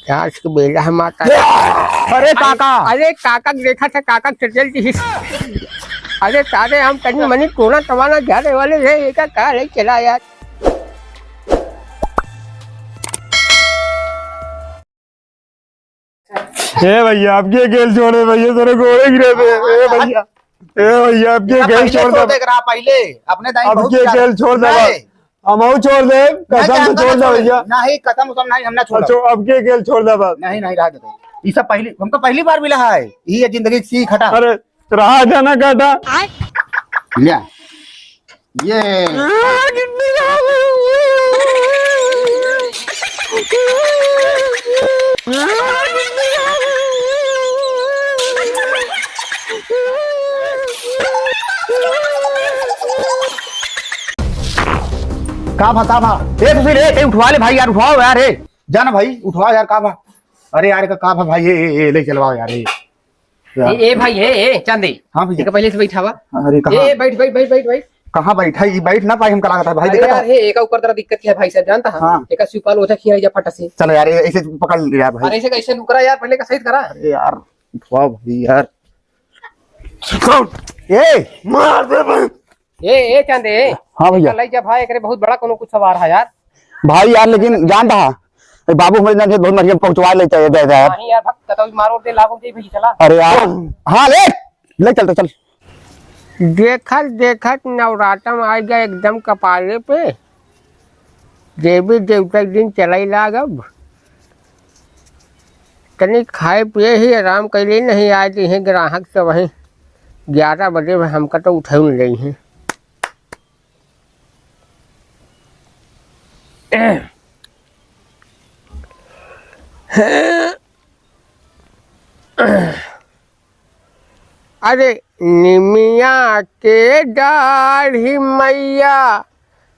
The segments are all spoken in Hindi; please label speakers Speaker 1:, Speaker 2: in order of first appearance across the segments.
Speaker 1: आज के बेला हम आता।
Speaker 2: अरे काका,
Speaker 1: अरे काका देखा था, काका चल थी। अरे तारे हम कहीं मनी कोना तमाना जाने वाले थे, एक कहा ले चला यार।
Speaker 2: ए भैया आपके खेल छोड़े भैया, तेरे घोड़े गिरे थे। ए भैया, ए भैया आपके खेल छोड़ दे
Speaker 3: पहले अपने
Speaker 2: अब के खेल छोड़ दे, हम छोड़ दे, कसम से छोड़ दे भैया।
Speaker 3: नहीं कसम उसम नहीं, हमने छोड़ा।
Speaker 2: अच्छा अब के खेल छोड़ दे बस।
Speaker 3: नहीं नहीं रहा दो, ये सब पहली हमको पहली बार मिला है, ये जिंदगी की सीख हटा।
Speaker 2: अरे रहा जाना काटा
Speaker 3: लिया ये का भा ए तो फिर कहीं उठवा ले भाई यार, उठवाओ यार। हे जाना भाई उठवाओ यार का भा। अरे यार का भा भाई, ये ले चलवाओ यार।
Speaker 1: ए भाई ए चांदी,
Speaker 3: हाँ भैया
Speaker 1: पहले से बैठा हुआ।
Speaker 3: अरे कहाँ
Speaker 1: बैठ बैठ बैठ बैठ बैठ।
Speaker 3: कहाँ बैठा, ये बैठ ना पाई, हम कला था भाई।
Speaker 1: देखा यार, एक ऊपर तरह दिक्कत है भाई साहब, जानता है।
Speaker 3: हाँ।
Speaker 1: एक सिपाल होता खिया जा फटा से।
Speaker 3: चलो यार ऐसे पकड़ लिया भाई।
Speaker 1: अरे ऐसे कैसे लुकरा यार, पहले का सही करा।
Speaker 3: अरे यार उठवाओ भाई यार। ए मार दे भाई।
Speaker 1: ए चांदे,
Speaker 3: हाँ भैया।
Speaker 1: लई जा भाई, एकरे बहुत बड़ा कोनो कुछ सवार है यार।
Speaker 3: भाई यार लेकिन जानता है बाबू हमारे नाम से बहुत मरियम पहुंचवा लेते हैं यार।
Speaker 1: नहीं यार भक्त तो मारो दे लागो दे भी चला।
Speaker 3: अरे यार हाँ ले चलते चल।
Speaker 1: देखत देखत नवरातम आ गया एकदम कपाले पे। देवी देवता दिन चलाई लागब, तनी खाए पिए ही आराम कैले नहीं आए दी हैं ग्राहक से। वहीं 11 बजे हमका तो उठे नहीं रही हैं। अरे निमिया के दाढ़ी मैया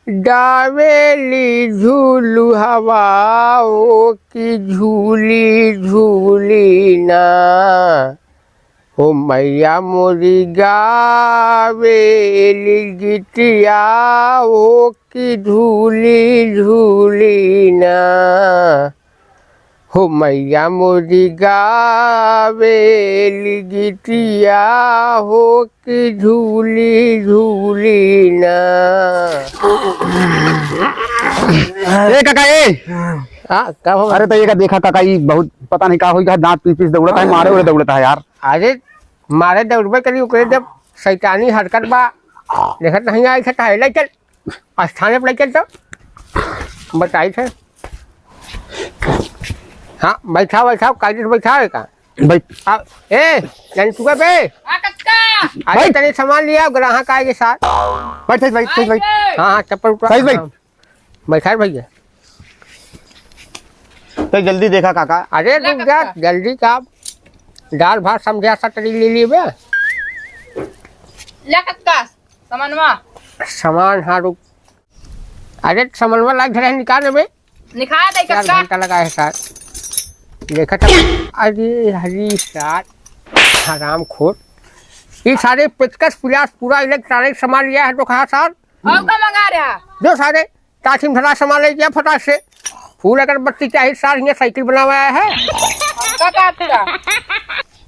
Speaker 1: डावेली झूलू हवाओ की झूली झूली ना। हो मैया मोरी गावेली गिटिया ओ की झूली झूली ना। हो मैया मोरी गावेली गिटिया हो की झूली झूली ना।
Speaker 3: ए काका ए
Speaker 1: क्या हो?
Speaker 3: अरे तो ये का देखा काका, ये बहुत पता नहीं का होगा, दांत पीस पीस दौड़ता है, मारे उड़े दौड़ता है यार।
Speaker 1: अरे मारे दौड़बे करी ओकरे जब शैतानी हरकत बा देखत नहीं आई थे काहे ले चल स्थाने पर चल तो बताई थे। हाँ बैठा बैठा कायदे से बैठा है का
Speaker 3: भाई।
Speaker 1: ए लंचुआ पे अरे तने सामान लिया ग्राहक आए के साथ।
Speaker 3: बैठ बैठ बैठ।
Speaker 1: हाँ हाँ चप्पल
Speaker 3: सही भाई।
Speaker 1: बैठा भैया।
Speaker 3: तो जल्दी देखा काका।
Speaker 1: अरे रुक जा जल्दी का, दाल भात समझा सा तरी ले लिए बे। सामान हाँ रुक। अरे सामानवा लाग धरे निकाल बे,
Speaker 4: निकाल दे
Speaker 1: 4 घंटा लगा है सर। देखा था अरे हरी सार हराम खोर, ये सारे पेचकस पिलास पूरा इलेक्ट्रॉनिक सामान लिया है तो कहा सर
Speaker 4: और का मंगा रहा
Speaker 1: जो सारे तासिम धरा सामान ले गया फटाक से। फूल अगरबत्ती चाहिए सार, ये साइकिल बनवाया है।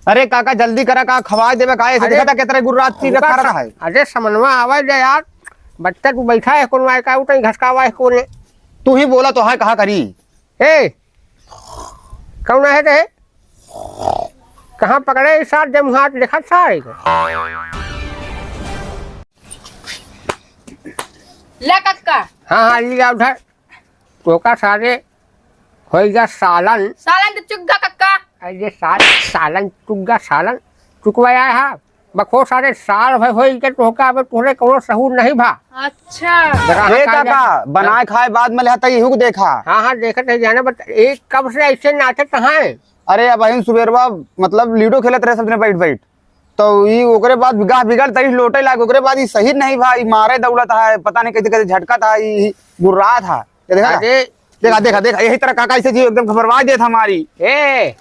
Speaker 3: अरे काका जल्दी करा का, खवा देवे का ऐसे देखा था कितना गुर्रात रखा रहा है।
Speaker 1: अरे समनवा आवाज दे यार, बच्चा तू बैठा है कौन वाय का उठा घसकावा है कोने।
Speaker 3: तू ही बोला तो है कहा करी।
Speaker 1: ए कौन है रे, कहाँ पकड़े इस सार जब हाथ देखा सारे को।
Speaker 4: ले कक्का
Speaker 1: हाँ हाँ लिया उधर तो का सारे होएगा सालन।
Speaker 4: सालन तो चुग्गा कक्का।
Speaker 1: अरे सालन चुग्गा सालन चुकवाया है बखो सारे साल भाई होई के तो का अब तोरे कोनो सहूर नहीं भा।
Speaker 4: अच्छा
Speaker 3: ए काका बनाए खाए बाद में लेता यही को देखा।
Speaker 1: हाँ हाँ देखत है जाने बता एक कब से ऐसे नाटक कहाँ है।
Speaker 3: अरे अब अहिन सुबेरवा मतलब लूडो खेलत रहे सबने बैठ बैठ, तो ये ओकरे बाद बिगड़ तरी लोटे लाग, ओकरे बाद ये सही नहीं भाई मारे दौड़त है, पता नहीं कैसे कैसे झटका था, ये गुर्रा था। देखा देखा देखा देखा यही तरह काका ऐसे जी एकदम खबरवा देता हमारी।
Speaker 1: ए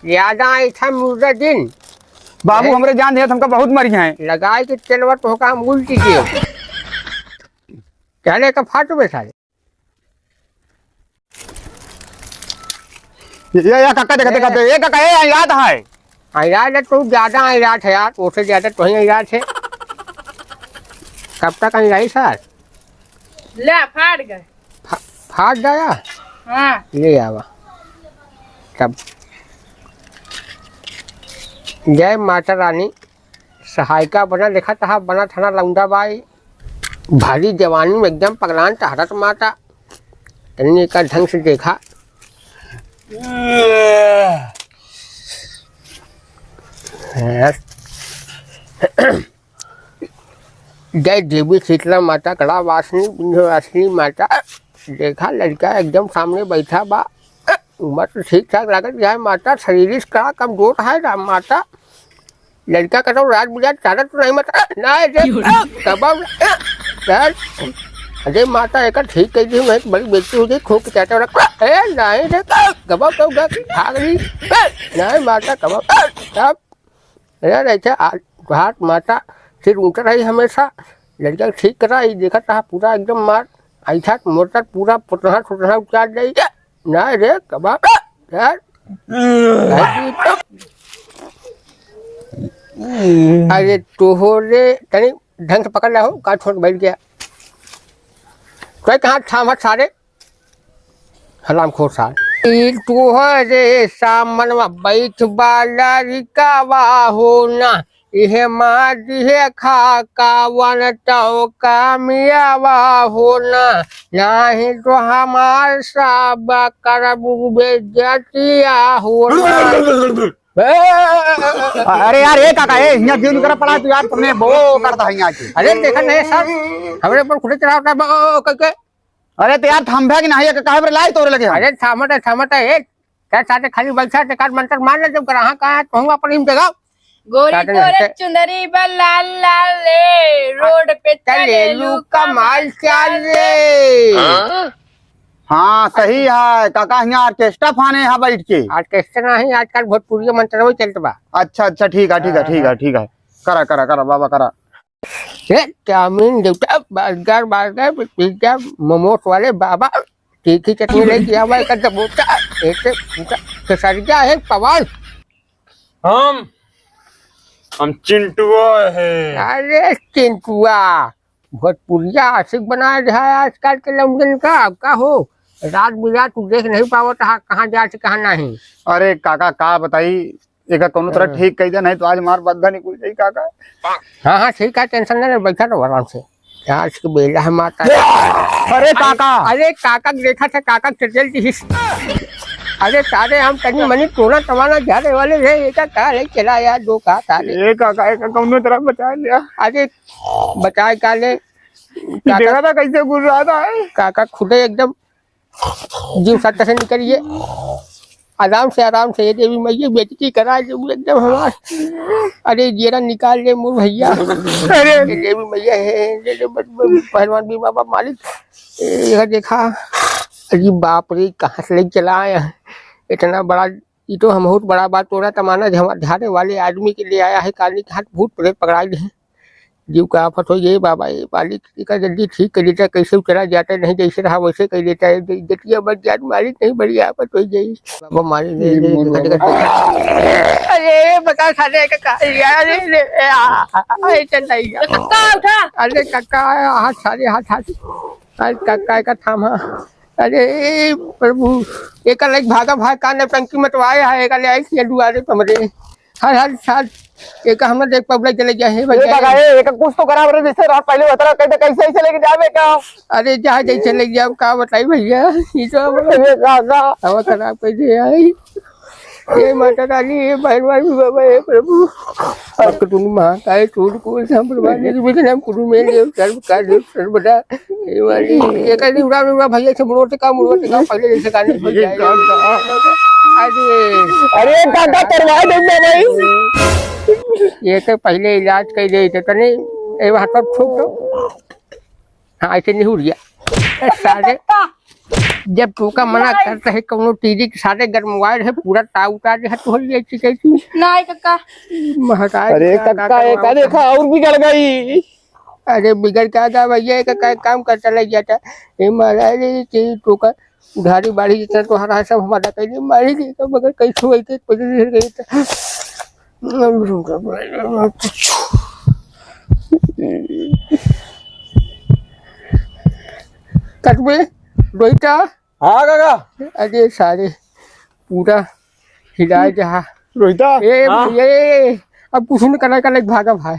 Speaker 1: याद आई था मुर्दा दिन
Speaker 3: बाबू हमरे जान दिया हमका बहुत मरी है
Speaker 1: लगाए के तेलवा तो का हम उल्टी दिए कहले का फाटो में सारे।
Speaker 3: ये काका देखते देखते ये काका ये याद है।
Speaker 1: इलाज है तो ज्यादा इलाज है यार, उससे ज्यादा तो ही इलाज है। कब तक आई सर?
Speaker 4: ले फाड़ गए।
Speaker 1: फाट गया,
Speaker 4: हाँ
Speaker 1: ले आवा तब। जय माता रानी, सहायिका बना देखा था, बना थाना लौंडा बाई, भारी जवानी में एकदम पगलान टहरत माता। तनी का ढंग से देखा, जय देवी शीतला माता, कड़ा वासनी विंध्यवासिनी माता। देखा लड़का एकदम सामने बैठा बा, उम्र तो ठीक ठाक लागत है माता, शरीर का कमजोर है राम माता। लड़का का तो रात बुझा चारा तो नहीं माता, अरे माता एक ठीक कह दी, मैं बड़ी बेटी हो गई, खूब चाटा रख नहीं रे कबाब तो खा गई नहीं माता कबाब तब ऐसे हाथ माता सिर ऊँचा रही हमेशा। लड़का ठीक करा, ये देखा था पूरा एकदम मार ऐसा मोटर पूरा पुटना सुटना उचार जाए नहीं रे कबाब यार। अरे तोहरे तनी ढंग से पकड़ रहा हो, कहाँ छोड़ बैठ गया कोई, कहाँ थाम सारे हलाम खोर सार। तोहरे सामन बैठ बाला रिकावा हो ना, यह माँ खा कावन तो कामियावा हो ना, नहीं तो हमार सब करबू बेजतिया हो ना।
Speaker 3: अरे यार ये काका ये यहाँ क्यों नहीं करा पड़ा तू यार, तुमने वो करता है यहाँ की।
Speaker 1: अरे देखा नहीं सर, हमारे पर खुद चला होता है करके।
Speaker 3: अरे तो यार थम भी नहीं है, काहे पर लाई तोरे लगे।
Speaker 1: अरे थामट है एक क्या साथे खाली बैठा ते काट मंत्र मार ले, जब कहाँ कहाँ कहूँगा पर हिम जगह
Speaker 4: गोरी
Speaker 1: काटन
Speaker 4: तोरे
Speaker 1: हंसे।
Speaker 4: चुंदरी पर लाल लाल ले, रोड पे
Speaker 1: चलेलू कमाल चाले।
Speaker 3: हाँ सही है काका, यहाँ ऑर्केस्ट्रा फाने है बैठ के।
Speaker 1: ऑर्केस्ट्रा नहीं, आजकल भोजपुरी के मंत्र वही चलते बा।
Speaker 3: अच्छा अच्छा ठीक है ठीक है ठीक है ठीक है, करा करा करा बाबा करा।
Speaker 1: चाउमीन देवता बर्गर बर्गर पिज्जा मोमोस वाले बाबा, तीखी चटनी लेके आवा एक बोता ऐसे केसरिया है पवाल।
Speaker 2: हम चिंटुआ है।
Speaker 1: अरे चिंटुआ भोजपुरिया आशिक बना रहा है आजकल के लौंडन का हो, रात बिरात तू देख नहीं पावत कहाँ जा से कहाँ नहीं।
Speaker 3: अरे काका का बताई, एक कोनो तरह ठीक कह दे, नहीं तो आज मार बद्धा निकल जाई काका।
Speaker 1: हाँ हाँ ठीक है, टेंशन नहीं, बैठा रहो आराम से। आज के बेला है माता।
Speaker 3: अरे काका
Speaker 1: अरे काका देखा था, काका चल हिस। अरे सारे हम कहीं मनी टोना टमाना जाने वाले थे, एक कहा ले चला यार, दो कहा सारे
Speaker 3: ये काका एक कोनो तरह बचा लिया।
Speaker 1: अरे बचाए का ले,
Speaker 3: देखा था कैसे गुर रहा था।
Speaker 1: काका खुदे एकदम जीव सत्ता से निकलिए आराम से ये देवी मैया बेटी करा एकदम हमार। अरे जेरा निकाल ले मोर भैया, अरे ये देवी मैया है पहलवान भी बाबा मालिक। यह देखा, अरे बाप रे कहाँ से ले चला आया इतना बड़ा, ये तो हम बहुत बड़ा बात तोड़ा तमाना झाड़े वाले आदमी के लिए आया है, काली के हाथ भूत प्रेत पकड़ा दे, जीव का आफत हो ये बाबा। ये मालिक का जल्दी ठीक कर देता, कैसे चला जाता नहीं, जैसे रहा वैसे कर देता है, जटिया बच जात मालिक नहीं बड़ी आफत हो जाए बाबा मालिक। अरे बता सारे अरे काका हाथ सारे हाथ काका का थाम। अरे प्रभु एक अलग भागा भाग का ने टंकी मतवाया है, एक अलग दुआरे कमरे हर साल एक हम देख पब्लिक चले गया है भैया।
Speaker 3: एक कुछ तो करा बरे, जैसे रात पहले बता कहते कैसे ऐसे लेके जावे का।
Speaker 1: अरे जहाँ जैसे लग जाओ का बताई भैया, ये तो हवा खराब कर दिया है। ये माता रानी ये भगवान बाबा है प्रभु, तुम महाकाय चूड़ को संप्रदाय विघ्नम कुरु में देव सर्व कार्य सर्वदा। ये वाली एक दिन उड़ा भैया से मुड़ोटे का पहले जैसे करने हो जाए। अरे
Speaker 3: काका करवा देंगे भाई,
Speaker 1: ये तो पहले इलाज कर दे तो नहीं, ये हाथ पर ठोक दो। हाँ ऐसे नहीं हो गया सारे, जब तू का मना करता है कौनो टीवी के सारे गरमवायर है पूरा ताव उतार दे तो ऐसी कैसी
Speaker 4: नहीं कक्का।
Speaker 1: महाराज
Speaker 3: अरे काका एक देखा और बिगड़ गई।
Speaker 1: अरे बिगड़ क्या था भैया, एक काम करता लग जाता। ये महाराज तो का उधारी बाड़ी जितना तो हरा सब हमारा कहीं मारी गई तो मगर कहीं छुई थे पैसे गई कटबे रोहिता
Speaker 2: हाँ काका
Speaker 1: अरे सारे पूरा हिलाए जहा
Speaker 2: रोहिता
Speaker 1: ये अब कुछ नहीं करना कल भागा भाई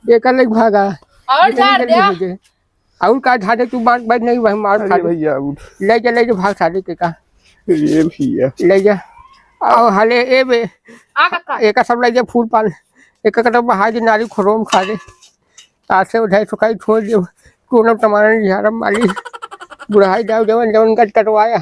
Speaker 1: ये कल भागा
Speaker 4: और झाड़ दिया
Speaker 1: मुझे और का झाड़े तू मार बैठ नहीं भाई मार खा
Speaker 2: अरे भैया उठ
Speaker 1: ले जा भाग साले के का
Speaker 2: ये भैया
Speaker 1: ले जा और हले ए बे
Speaker 4: आ काका
Speaker 1: एक सब ले जा फूल पान एक का तो बहा दे नारी खोरोम खा दे आज से उठाई सुखाई छोड़ दे टोनम टमाटर झाड़म माली बुढ़ाई जाओ जवन जवन कटवाया